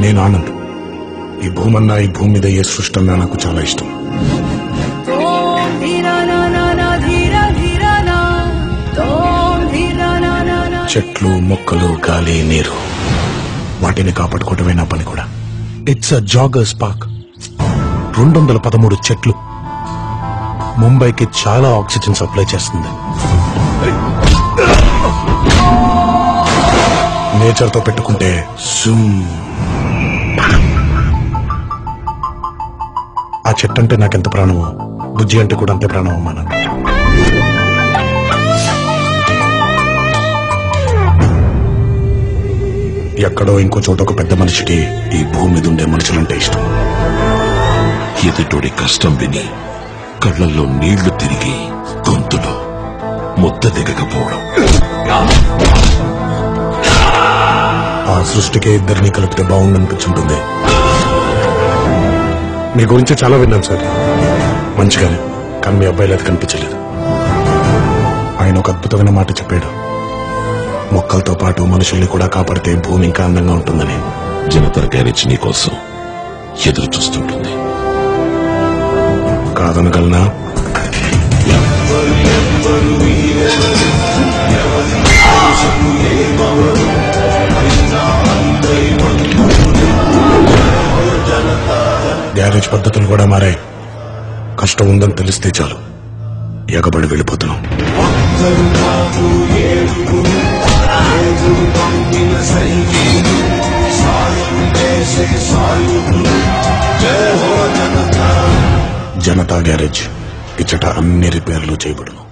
నేను ఆనంద్. ఈ భూమన్నా, ఈ భూమి మీద ఏ సృష్టి అన్నా నాకు చాలా ఇష్టం. చెట్లు, మొక్కలు, గాలి, నీరు, వాటిని కాపాడుకోవటమే నా పని కూడా. It's a joggers park. 213 చెట్లు ముంబైకి చాలా ఆక్సిజన్ సప్లై చేస్తుంది. నేచర్ తో పెట్టుకుంటే ఆ చెట్టు అంటే నాకెంత ప్రాణమో, బుజ్జి అంటే కూడా అంతే ప్రాణం అమ్మా నాకు. ఎక్కడో ఇంకో చోట ఒక పెద్ద మనిషికి ఈ భూమి మీద ఉండే మనుషులంటే ఇష్టం. ఎదుటోడి కష్టం విని కళ్ళల్లో నీళ్లు తిరిగి గొంతులో ముద్ద దిగకపోవడం. ఆ సృష్టికే ఇద్దరిని కలిపితే బాగుండనిపించుంటుంది. మీ గురించి చాలా విన్నాను సార్, మంచిగానే. కానీ మీ అబ్బాయిలు అది కనిపించలేదు. ఆయన ఒక అద్భుతమైన మాట చెప్పాడు, మొక్కలతో పాటు మనుషుల్ని కూడా కాపాడితే భూమి ఇంకా అందంగా ఉంటుందని. జనతా గ్యారేజ్ నీ కోసం ఎదురు చూస్తుంటుంది. కాదనగలనా? గ్యారేజ్ పద్ధతులు కూడా మారాయి. కష్టం ఉందని తెలిస్తే చాలు ఎగబడి వెళ్ళిపోతున్నాం. జనతా గ్యారేజ్ ఇచ్చట అన్ని రిపేర్లు చేయబడును.